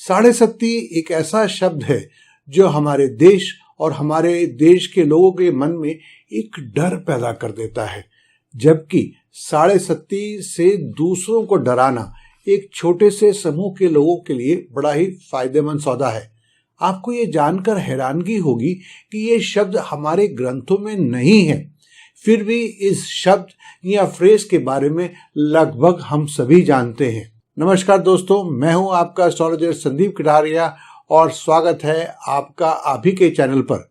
साढ़े सत्ती एक ऐसा शब्द है जो हमारे देश और हमारे देश के लोगों के मन में एक डर पैदा कर देता है, जबकि साढ़े सत्ती से दूसरों को डराना एक छोटे से समूह के लोगों के लिए बड़ा ही फायदेमंद सौदा है। आपको ये जानकर हैरानगी होगी कि ये शब्द हमारे ग्रंथों में नहीं है, फिर भी इस शब्द या फ्रेज के बारे में लगभग हम सभी जानते हैं। नमस्कार दोस्तों, मैं हूं आपका एस्ट्रोलॉजर संदीप कटारिया और स्वागत है आपका आप ही के चैनल पर।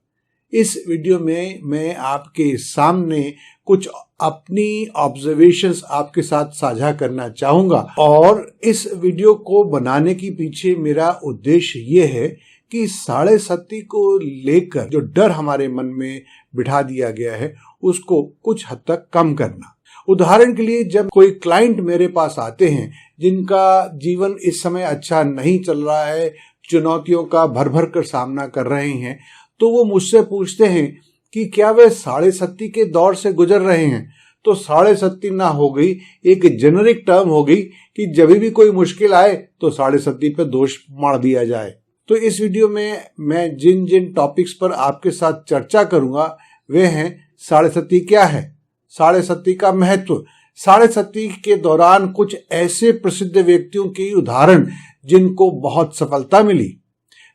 इस वीडियो में मैं आपके सामने कुछ अपनी ऑब्जर्वेशंस आपके साथ साझा करना चाहूंगा और इस वीडियो को बनाने के पीछे मेरा उद्देश्य ये है कि साढ़े सत्ती को लेकर जो डर हमारे मन में बिठा दिया गया है उसको कुछ हद तक कम करना। उदाहरण के लिए, जब कोई क्लाइंट मेरे पास आते हैं जिनका जीवन इस समय अच्छा नहीं चल रहा है, चुनौतियों का भर भर कर सामना कर रहे हैं, तो वो मुझसे पूछते हैं कि क्या वे साढ़े सत्ती के दौर से गुजर रहे हैं। तो साढ़े सत्ती ना हो गई एक जेनरिक टर्म हो गई कि जब भी कोई मुश्किल आए तो साढ़े सत्ती पे दोष मार दिया जाए। तो इस वीडियो में मैं जिन जिन टॉपिक्स पर आपके साथ चर्चा करूंगा वे हैं साढ़े सत्ती क्या है, साढ़े सत्ती का महत्व, साढ़े सत्ती के दौरान कुछ ऐसे प्रसिद्ध व्यक्तियों की उदाहरण जिनको बहुत सफलता मिली,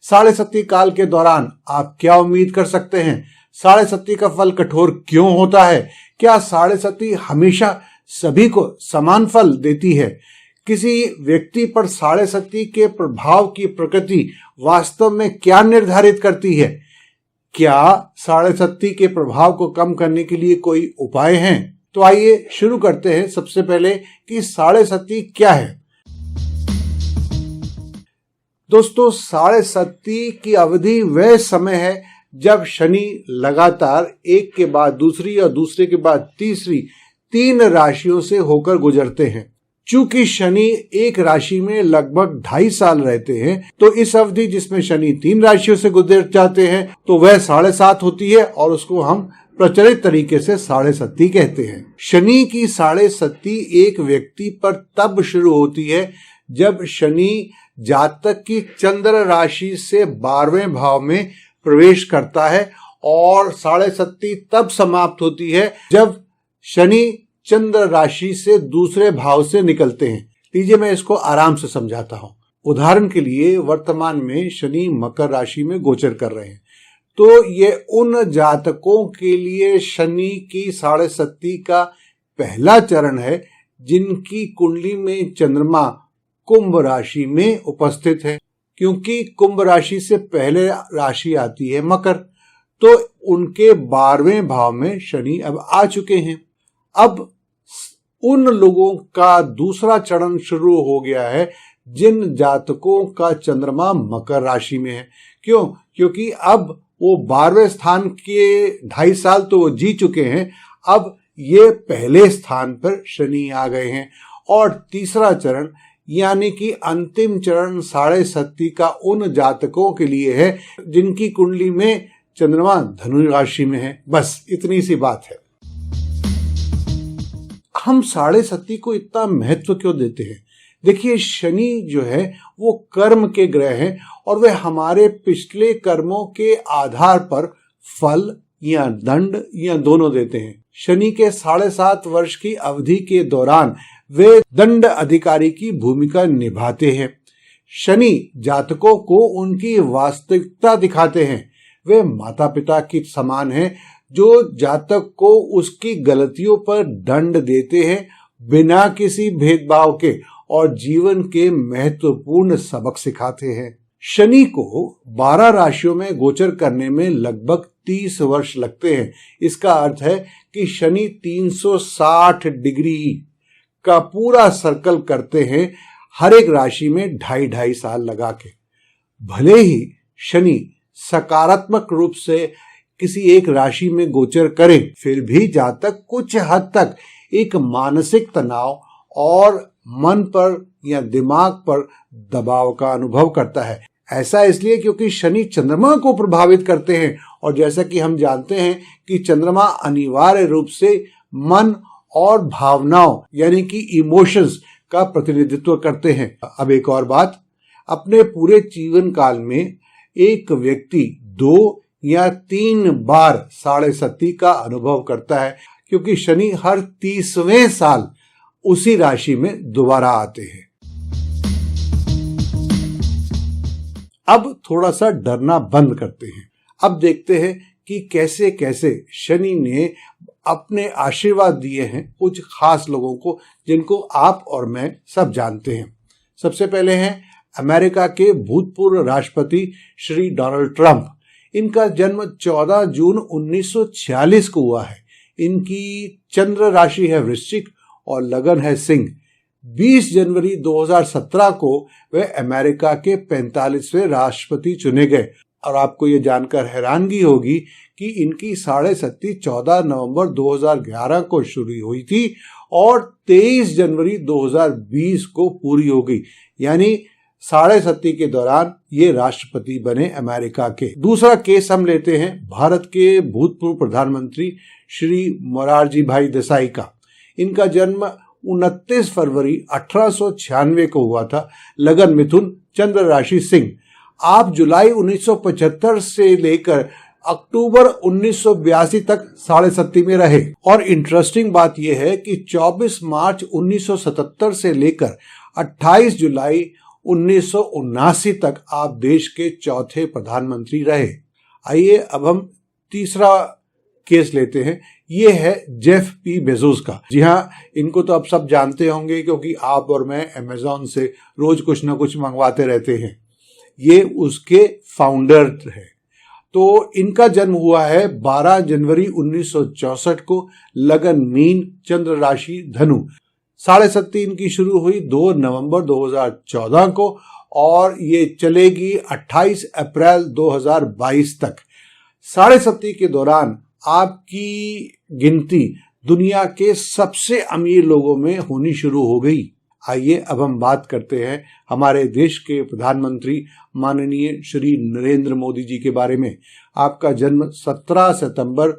साढ़े सत्ती काल के दौरान आप क्या उम्मीद कर सकते हैं, साढ़े सत्ती का फल कठोर क्यों होता है, क्या साढ़े सत्ती हमेशा सभी को समान फल देती है, किसी व्यक्ति पर साढ़े सत्ती के प्रभाव की प्रकृति वास्तव में क्या निर्धारित करती है, क्या साढ़े सत्ती के प्रभाव को कम करने के लिए कोई उपाय हैं। तो आइए शुरू करते हैं सबसे पहले कि साढ़े सत्ती क्या है। दोस्तों, साढ़े सत्ती की अवधि वह समय है जब शनि लगातार एक के बाद दूसरी और दूसरे के बाद तीसरी 3 राशियों से होकर गुजरते हैं। चूंकि शनि एक राशि में लगभग 2.5 साल रहते हैं, तो इस अवधि जिसमें शनि 3 राशियों से गुजर जाते हैं तो वह 7.5 होती है और उसको हम प्रचलित तरीके से साढ़े सत्ती कहते हैं। शनि की साढ़े सत्ती एक व्यक्ति पर तब शुरू होती है जब शनि जातक की चंद्र राशि से 12वें भाव में प्रवेश करता है और साढ़े सत्ती तब समाप्त होती है जब शनि चंद्र राशि से दूसरे भाव से निकलते हैं। लीजिए मैं इसको आराम से समझाता हूं। उदाहरण के लिए, वर्तमान में शनि मकर राशि में गोचर कर रहे हैं, तो ये उन जातकों के लिए शनि की साढ़े सत्ती का पहला चरण है जिनकी कुंडली में चंद्रमा कुंभ राशि में उपस्थित है। क्योंकि कुंभ राशि से पहले राशि आती है मकर, तो उनके 12वें भाव में शनि अब आ चुके हैं। अब उन लोगों का दूसरा चरण शुरू हो गया है जिन जातकों का चंद्रमा मकर राशि में है। क्यों? क्योंकि अब वो 12वें स्थान के 2.5 साल तो वो जी चुके हैं, अब ये पहले स्थान पर शनि आ गए हैं। और तीसरा चरण यानी कि अंतिम चरण साढ़े सत्ती का उन जातकों के लिए है जिनकी कुंडली में चंद्रमा धनु राशि में है। बस इतनी सी बात है। हम साढ़े सत्ती को इतना महत्व क्यों देते हैं? देखिए, शनि जो है वो कर्म के ग्रह हैं और वे हमारे पिछले कर्मों के आधार पर फल या दंड या दोनों देते हैं। शनि के 7.5 वर्ष की अवधि के दौरान वे दंड अधिकारी की भूमिका निभाते हैं। शनि जातकों को उनकी वास्तविकता दिखाते हैं। वे माता पिता के समान हैं जो जातक को उसकी गलतियों पर दंड देते हैं बिना किसी भेदभाव के और जीवन के महत्वपूर्ण सबक सिखाते हैं। शनि को 12 राशियों में गोचर करने में लगभग 30 वर्ष लगते हैं। इसका अर्थ है कि शनि 360 डिग्री का पूरा सर्कल करते हैं हर एक राशि में 2.5 साल लगा के। भले ही शनि सकारात्मक रूप से किसी एक राशि में गोचर करे, फिर भी जातक कुछ हद तक एक मानसिक तनाव और मन पर या दिमाग पर दबाव का अनुभव करता है। ऐसा इसलिए क्योंकि शनि चंद्रमा को प्रभावित करते हैं और जैसा कि हम जानते हैं कि चंद्रमा अनिवार्य रूप से मन और भावनाओं यानी कि इमोशंस का प्रतिनिधित्व करते हैं। अब एक और बात, अपने पूरे जीवन काल में एक व्यक्ति 2 या 3 बार साढ़े सती का अनुभव करता है, क्योंकि शनि हर 30वें साल उसी राशि में दोबारा आते हैं। अब थोड़ा सा डरना बंद करते हैं। अब देखते हैं कि कैसे कैसे शनि ने अपने आशीर्वाद दिए हैं कुछ खास लोगों को, जिनको आप और मैं सब जानते हैं। सबसे पहले हैं अमेरिका के भूतपूर्व राष्ट्रपति श्री डोनाल्ड ट्रंप। इनका जन्म 14 जून 1946 को हुआ है। इनकी चंद्र राशि है वृश्चिक और लगन है सिंह। 20 जनवरी 2017 को वे अमेरिका के 45वें राष्ट्रपति चुने गए। और आपको ये जानकर हैरानगी होगी कि इनकी साढ़े सती 14 नवंबर 2011 को शुरू हुई थी और 23 जनवरी 2020 को पूरी हो गई। यानी साढ़े सती के दौरान ये राष्ट्रपति बने अमेरिका के। दूसरा केस हम लेते हैं भारत के भूतपूर्व प्रधानमंत्री श्री मोरारजी भाई देसाई का। इनका जन्म 29 फरवरी 1896 को हुआ था। लगन मिथुन, चंद्र राशि सिंह। आप जुलाई 1975 से लेकर अक्टूबर 1982 तक साढ़े सती में रहे। और इंटरेस्टिंग बात यह है कि 24 मार्च 1977 से लेकर 28 जुलाई 1979 तक आप देश के चौथे प्रधानमंत्री रहे। आइए अब हम तीसरा केस लेते हैं। ये है जेफ पी बेजोस का। जी हाँ, इनको तो आप सब जानते होंगे क्योंकि आप और मैं अमेज़न से रोज कुछ ना कुछ मंगवाते रहते हैं। ये उसके फाउंडर है। तो इनका जन्म हुआ है 12 जनवरी 1964 को। लगन मीन, चंद्र राशि धनु। साढ़े सती इनकी शुरू हुई 2 नवंबर 2014 को और ये चलेगी 28 अप्रैल 2022 तक। साढ़े सती के दौरान आपकी गिनती दुनिया के सबसे अमीर लोगों में होनी शुरू हो गई। आइए अब हम बात करते हैं हमारे देश के प्रधानमंत्री माननीय श्री नरेंद्र मोदी जी के बारे में। आपका जन्म 17 सितंबर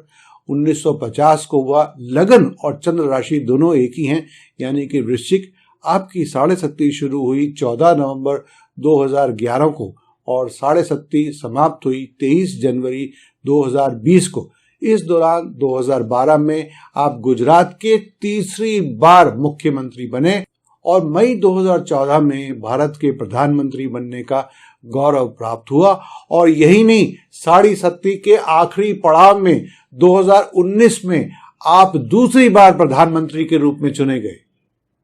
1950 को हुआ। लगन और चंद्र राशि दोनों एक ही हैं, यानी कि वृश्चिक। आपकी साढ़े सती शुरू हुई 14 नवंबर 2011 को और साढ़े सती समाप्त हुई 23 जनवरी 2020 को। इस दौरान 2012 में आप गुजरात के तीसरी बार मुख्यमंत्री बने और मई 2014 में भारत के प्रधानमंत्री बनने का गौरव प्राप्त हुआ। और यही नहीं, साढ़े सती के आखिरी पड़ाव में 2019 में आप दूसरी बार प्रधानमंत्री के रूप में चुने गए।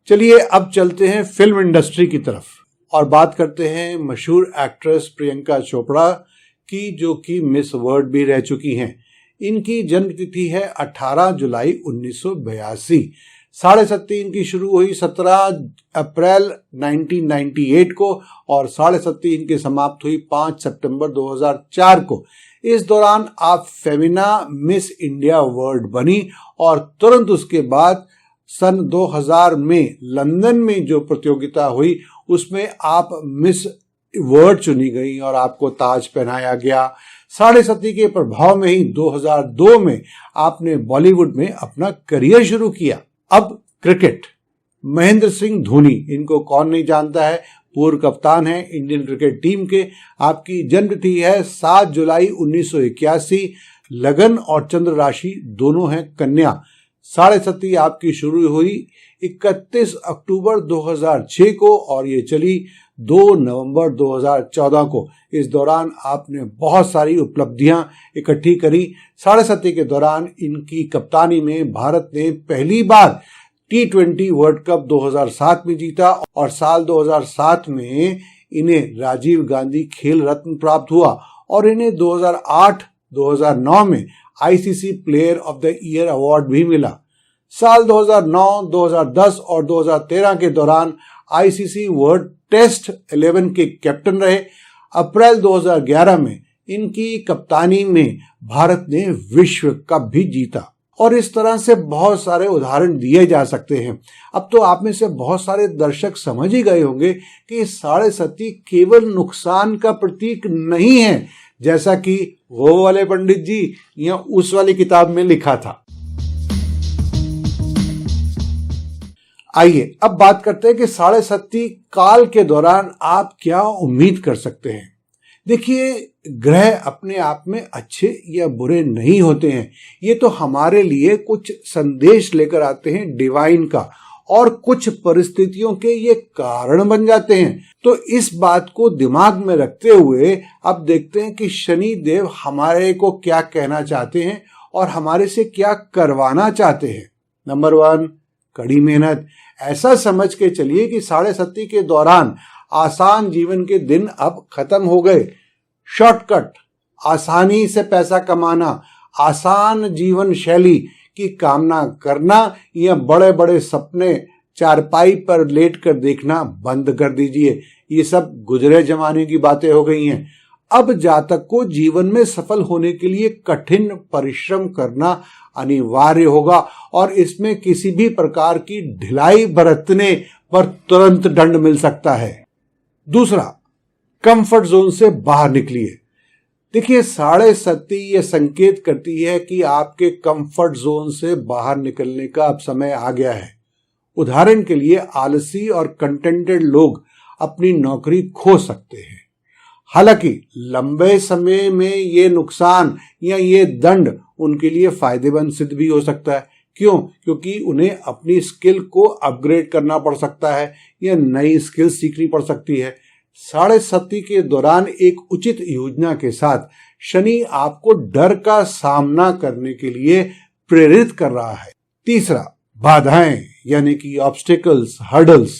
चलिए अब चलते हैं फिल्म इंडस्ट्री की तरफ और बात करते हैं मशहूर एक्ट्रेस प्रियंका चोपड़ा की, जो कि मिस वर्ल्ड भी रह चुकी हैं। इनकी जन्म तिथि है 18 जुलाई 1982। साढ़े सती इनकी शुरू हुई 17 अप्रैल 1998 को और साढ़े सती इनकी समाप्त हुई 5 सितंबर 2004 को। इस दौरान आप फेमिना मिस इंडिया वर्ल्ड बनी और तुरंत उसके बाद सन 2000 में लंदन में जो प्रतियोगिता हुई उसमें आप मिस वर्ल्ड चुनी गई और आपको ताज पहनाया गया। साढ़े सती के प्रभाव में ही 2002 में आपने बॉलीवुड में अपना करियर शुरू किया। अब क्रिकेट। महेंद्र सिंह धोनी, इनको कौन नहीं जानता है, पूर्व कप्तान है इंडियन क्रिकेट टीम के। आपकी जन्म तिथि है 7 जुलाई 1981। लगन और चंद्र राशि दोनों हैं कन्या। साढ़े सती आपकी शुरू हुई 31 अक्टूबर 2006 को और ये चली 2 नवंबर 2014 को। इस दौरान आपने बहुत सारी उपलब्धियां इकट्ठी करी। साढ़े सती के दौरान इनकी कप्तानी में भारत ने पहली बार T20 वर्ल्ड कप 2007 में जीता और साल 2007 में इन्हें राजीव गांधी खेल रत्न प्राप्त हुआ और इन्हें 2008-2009 में ICC player of the year award भी मिला। साल 2009, 2010 और 2013 के दौरान ICC वर्ल्ड टेस्ट 11 के कैप्टन रहे। अप्रैल 2011 में इनकी कप्तानी में भारत ने विश्व कप भी जीता। और इस तरह से बहुत सारे उदाहरण दिए जा सकते हैं। अब तो आप में से बहुत सारे दर्शक समझ ही गए होंगे कि साढ़े सती केवल नुकसान का प्रतीक नहीं है, जैसा कि वो वाले पंडित जी या उस वाली किताब में लिखा था। आइए अब बात करते हैं कि साढ़े सती काल के दौरान आप क्या उम्मीद कर सकते हैं। देखिए, ग्रह अपने आप में अच्छे या बुरे नहीं होते हैं, ये तो हमारे लिए कुछ संदेश लेकर आते हैं डिवाइन का, और कुछ परिस्थितियों के ये कारण बन जाते हैं। तो इस बात को दिमाग में रखते हुए अब देखते हैं कि शनि देव हमारे को क्या कहना चाहते हैं और हमारे से क्या करवाना चाहते हैं। नंबर 1, कड़ी मेहनत। ऐसा समझ के चलिए कि साढ़े सती के दौरान आसान जीवन के दिन अब खत्म हो गए। शॉर्टकट, आसानी से पैसा कमाना, आसान जीवन शैली की कामना करना या बड़े बड़े सपने चारपाई पर लेटकर देखना बंद कर दीजिए। ये सब गुजरे जमाने की बातें हो गई हैं। अब जातक को जीवन में सफल होने के लिए कठिन परिश्रम करना अनिवार्य होगा और इसमें किसी भी प्रकार की ढिलाई बरतने पर तुरंत दंड मिल सकता है। दूसरा, कंफर्ट जोन से बाहर निकलिए। देखिए, साढ़े सती ये संकेत करती है कि आपके कंफर्ट जोन से बाहर निकलने का अब समय आ गया है। उदाहरण के लिए, आलसी और कंटेंटेड लोग अपनी नौकरी खो सकते हैं। हालांकि लंबे समय में ये नुकसान या ये दंड उनके लिए फायदेमंद सिद्ध भी हो सकता है। क्यों? क्योंकि उन्हें अपनी स्किल को अपग्रेड करना पड़ सकता है या नई स्किल सीखनी पड़ सकती है। साढ़े सती के दौरान एक उचित योजना के साथ शनि आपको डर का सामना करने के लिए प्रेरित कर रहा है। तीसरा, बाधाएं यानी कि ऑब्स्टिकल्स, हर्डल्स।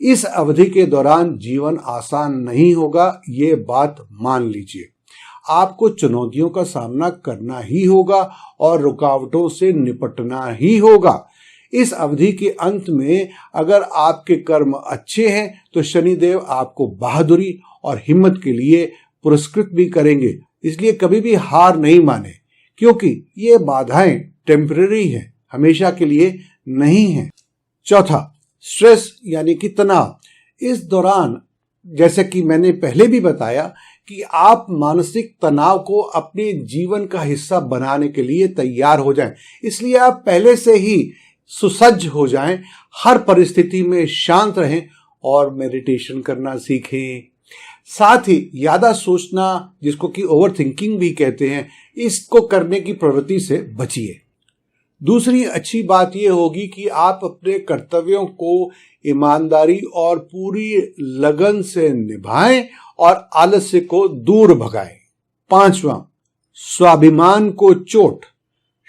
इस अवधि के दौरान जीवन आसान नहीं होगा, ये बात मान लीजिए। आपको चुनौतियों का सामना करना ही होगा और रुकावटों से निपटना ही होगा। इस अवधि के अंत में अगर आपके कर्म अच्छे हैं तो शनिदेव आपको बहादुरी और हिम्मत के लिए पुरस्कृत भी करेंगे। इसलिए कभी भी हार नहीं माने, क्योंकि ये बाधाएं टेम्परेरी हैं, हमेशा के लिए नहीं हैं। चौथा, स्ट्रेस यानी कि तनाव। इस दौरान जैसे कि मैंने पहले भी बताया कि आप मानसिक तनाव को अपने जीवन का हिस्सा बनाने के लिए तैयार हो जाएं। इसलिए आप पहले से ही सुसज्ज हो जाएं, हर परिस्थिति में शांत रहें और मेडिटेशन करना सीखें। साथ ही ज्यादा सोचना, जिसको कि ओवर थिंकिंग भी कहते हैं, इसको करने की प्रवृत्ति से बचिए। दूसरी अच्छी बात यह होगी कि आप अपने कर्तव्यों को ईमानदारी और पूरी लगन से निभाएं और आलस्य को दूर भगाएं। पांचवा, स्वाभिमान को चोट।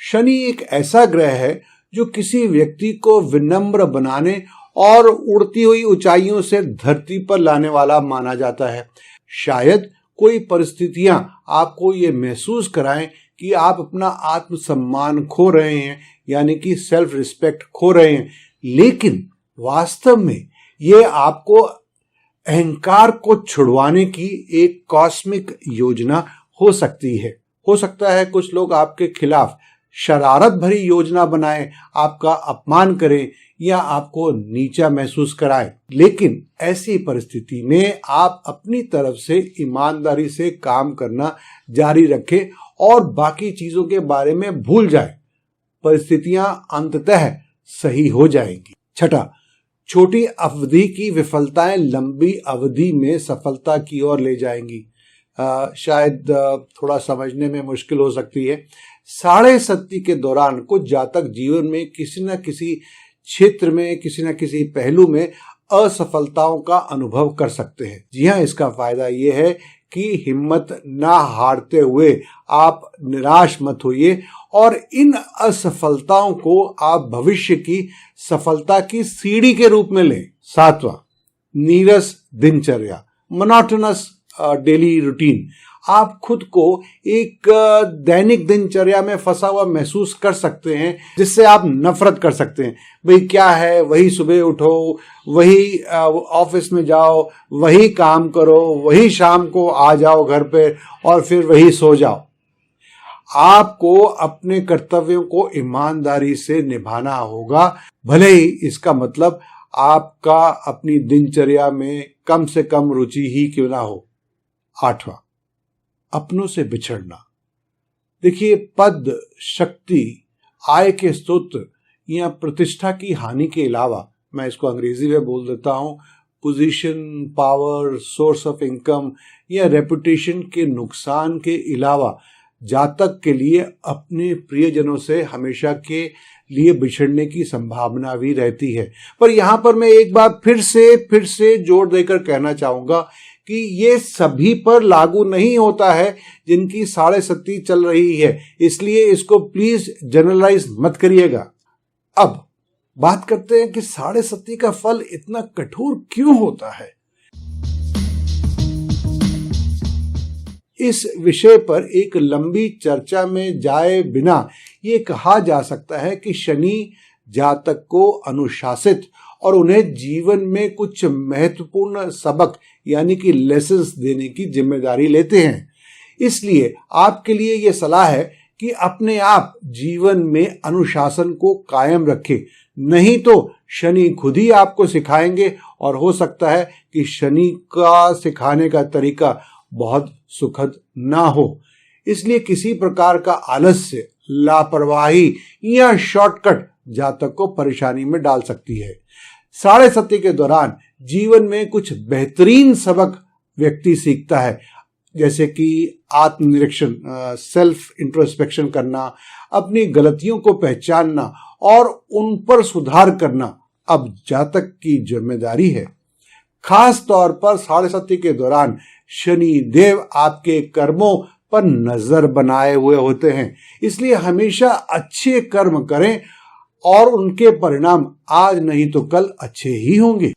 शनि एक ऐसा ग्रह है जो किसी व्यक्ति को विनम्र बनाने और उड़ती हुई ऊंचाइयों से धरती पर लाने वाला माना जाता है। शायद कोई परिस्थितियां आपको ये महसूस कराएं कि आप अपना आत्मसम्मान खो रहे हैं, यानी कि सेल्फ रिस्पेक्ट खो रहे हैं, लेकिन वास्तव में ये आपको अहंकार को छुड़वाने की एक कॉस्मिक योजना हो सकती है। हो सकता है कुछ लोग आपके खिलाफ शरारत भरी योजना बनाएं, आपका अपमान करें या आपको नीचा महसूस कराएं। लेकिन ऐसी परिस्थिति में आप अपनी तरफ से ईमानदारी से काम करना जारी रखें और बाकी चीजों के बारे में भूल जाएं। परिस्थितियां अंततः सही हो जाएंगी। छठा, छोटी अवधि की विफलताएं लंबी अवधि में सफलता की ओर ले जाएंगी। शायद थोड़ा समझने में मुश्किल हो सकती है। साढ़े सती के दौरान कुछ जातक जीवन में किसी न किसी क्षेत्र में, किसी न किसी पहलू में असफलताओं का अनुभव कर सकते हैं। जी हाँ, इसका फायदा ये है कि हिम्मत ना हारते हुए आप निराश मत होइए और इन असफलताओं को आप भविष्य की सफलता की सीढ़ी के रूप में लें। सातवां, नीरस दिनचर्या, मोनोटोनस डेली रूटीन। आप खुद को एक दैनिक दिनचर्या में फंसा हुआ महसूस कर सकते हैं, जिससे आप नफरत कर सकते हैं। भाई क्या है, वही सुबह उठो, वही ऑफिस में जाओ, वही काम करो, वही शाम को आ जाओ घर पे और फिर वही सो जाओ। आपको अपने कर्तव्यों को ईमानदारी से निभाना होगा, भले ही इसका मतलब आपका अपनी दिनचर्या में कम से कम रुचि ही क्यों ना हो। आठवां, अपनों से बिछड़ना। देखिए, पद, शक्ति, आय के स्रोत या प्रतिष्ठा की हानि के अलावा मैं इसको अंग्रेजी में बोल देता हूँ, position, power, source of income या रेपुटेशन के नुकसान के अलावा जातक के लिए अपने प्रियजनों से हमेशा के लिए बिछड़ने की संभावना भी रहती है। पर यहाँ पर मैं एक बार फिर से जोर देकर कहना चाहूंगा कि ये सभी पर लागू नहीं होता है जिनकी 7.5 चल रही है, इसलिए इसको प्लीज जनरलाइज मत करिएगा। अब बात करते हैं कि 7.5 का फल इतना कठोर क्यों होता है। इस विषय पर एक लंबी चर्चा में जाए बिना ये कहा जा सकता है कि शनि जातक को अनुशासित और उन्हें जीवन में कुछ महत्वपूर्ण सबक यानी कि लेसन्स देने की जिम्मेदारी लेते हैं। इसलिए आपके लिए यह सलाह है कि अपने आप जीवन में अनुशासन को कायम रखें, नहीं तो शनि खुद ही आपको सिखाएंगे और हो सकता है कि शनि का सिखाने का तरीका बहुत सुखद ना हो। इसलिए किसी प्रकार का आलस्य, लापरवाही या शॉर्टकट जातक को परेशानी में डाल सकती है। 7.5 के दौरान जीवन में कुछ बेहतरीन सबक व्यक्ति सीखता है, जैसे कि आत्मनिरीक्षण, सेल्फ इंट्रोस्पेक्शन करना, अपनी गलतियों को पहचानना और उन पर सुधार करना अब जातक की जिम्मेदारी है। खास तौर पर 7.5 के दौरान शनि देव आपके कर्मों पर नजर बनाए हुए होते हैं, इसलिए हमेशा अच्छे कर्म करें और उनके परिणाम आज नहीं तो कल अच्छे ही होंगे।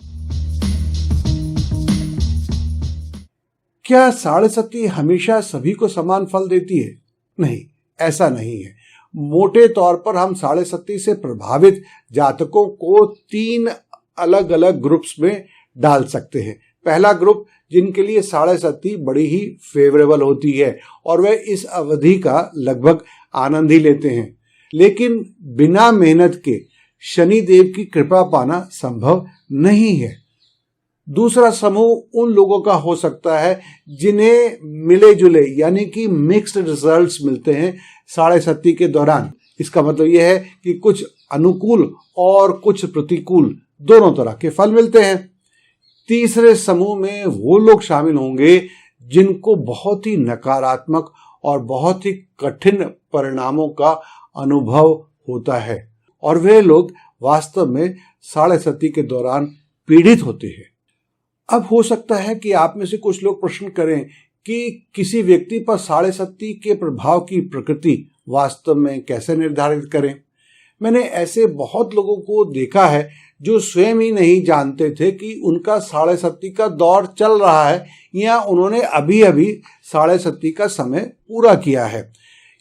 क्या 7.5 हमेशा सभी को समान फल देती है? नहीं, ऐसा नहीं है। मोटे तौर पर हम 7.5 से प्रभावित जातकों को 3 अलग अलग ग्रुप्स में डाल सकते हैं। पहला ग्रुप जिनके लिए 7.5 बड़ी ही फेवरेबल होती है और वे इस अवधि का लगभग आनंद ही लेते हैं, लेकिन बिना मेहनत के शनि देव की कृपा पाना संभव नहीं है। दूसरा समूह उन लोगों का हो सकता है जिन्हें मिले जुले यानी कि मिक्स्ड रिजल्ट्स मिलते हैं 7.5 के दौरान। इसका मतलब यह है कि कुछ अनुकूल और कुछ प्रतिकूल दोनों तरह के फल मिलते हैं। तीसरे समूह में वो लोग शामिल होंगे जिनको बहुत ही नकारात्मक और बहुत ही कठिन परिणामों का अनुभव होता है और वे लोग वास्तव में 7.5 के दौरान पीड़ित होते हैं। अब हो सकता है कि आप में से कुछ लोग प्रश्न करें कि किसी व्यक्ति पर 7.5 के प्रभाव की प्रकृति वास्तव में कैसे निर्धारित करें। मैंने ऐसे बहुत लोगों को देखा है जो स्वयं ही नहीं जानते थे कि उनका 7.5 का दौर चल रहा है या उन्होंने अभी अभी 7.5 का समय पूरा किया है।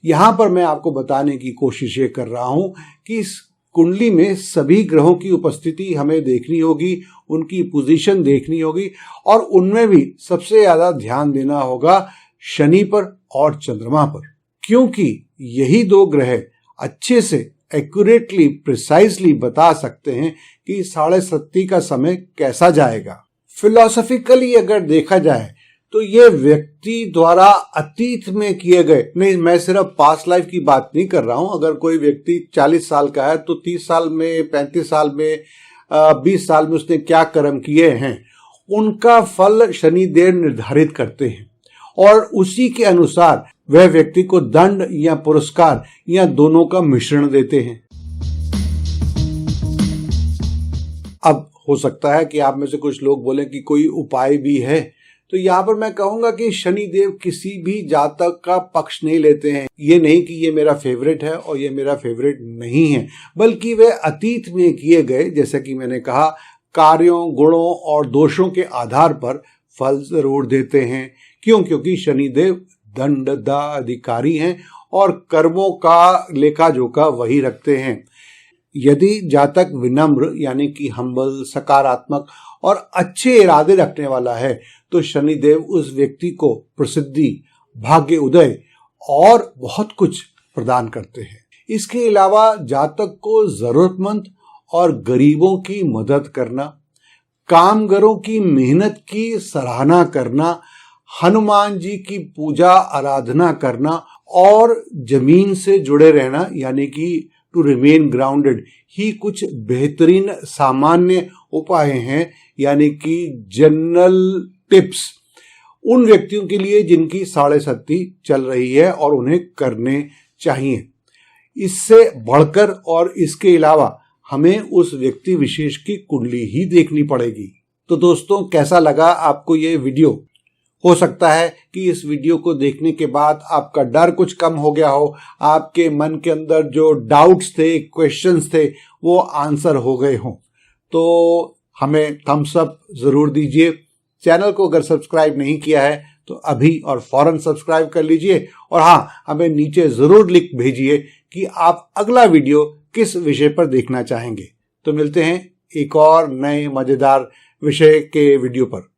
यहाँ पर मैं आपको बताने की कोशिश ये कर रहा हूँ कि इस कुंडली में सभी ग्रहों की उपस्थिति हमें देखनी होगी, उनकी पोजीशन देखनी होगी और उनमें भी सबसे ज्यादा ध्यान देना होगा शनि पर और चंद्रमा पर, क्योंकि यही 2 ग्रह अच्छे से एक्यूरेटली प्रिसाइजली बता सकते हैं कि 7.5 का समय कैसा जाएगा। फिलोसॉफिकली अगर देखा जाए तो ये व्यक्ति द्वारा अतीत में किए गए, नहीं मैं सिर्फ पास्ट लाइफ की बात नहीं कर रहा हूं, अगर कोई व्यक्ति 40 साल का है तो 30 साल में, 35 साल में, 20 साल में उसने क्या कर्म किए हैं उनका फल शनिदेव निर्धारित करते हैं और उसी के अनुसार वह व्यक्ति को दंड या पुरस्कार या दोनों का मिश्रण देते हैं। अब हो सकता है कि आप में से कुछ लोग बोले कि कोई उपाय भी है, तो यहाँ पर मैं कहूंगा कि शनिदेव किसी भी जातक का पक्ष नहीं लेते हैं। ये नहीं कि ये मेरा फेवरेट है और ये मेरा फेवरेट नहीं है, बल्कि वे अतीत में किए गए, जैसे कि मैंने कहा, कार्यों, गुणों और दोषों के आधार पर फल जरूर देते हैं। क्यों? क्योंकि शनिदेव दंडदा अधिकारी हैं और कर्मों का लेखा जोखा वही रखते हैं। यदि जातक विनम्र यानी कि हम्बल, सकारात्मक और अच्छे इरादे रखने वाला है तो शनिदेव उस व्यक्ति को प्रसिद्धि, भाग्य उदय और बहुत कुछ प्रदान करते हैं। इसके अलावा जातक को जरूरतमंद और गरीबों की मदद करना, कामगारों की मेहनत की सराहना करना, हनुमान जी की पूजा आराधना करना और जमीन से जुड़े रहना यानी कि टू रिमेन ग्राउंडेड ही कुछ बेहतरीन सामान्य उपाय हैं, यानी कि जनरल टिप्स उन व्यक्तियों के लिए जिनकी 6.5 चल रही है और उन्हें करने चाहिए। इससे बढ़कर और इसके अलावा हमें उस व्यक्ति विशेष की कुंडली ही देखनी पड़ेगी। तो दोस्तों, कैसा लगा आपको ये वीडियो? हो सकता है कि इस वीडियो को देखने के बाद आपका डर कुछ कम हो गया हो, आपके मन के अंदर जो डाउट्स थे, क्वेश्चंस थे, वो आंसर हो गए हों। तो हमें थम्स अप जरूर दीजिए। चैनल को अगर सब्सक्राइब नहीं किया है तो अभी और फौरन सब्सक्राइब कर लीजिए। और हाँ, हमें नीचे जरूर लिख भेजिए कि आप अगला वीडियो किस विषय पर देखना चाहेंगे। तो मिलते हैं एक और नए मजेदार विषय के वीडियो पर।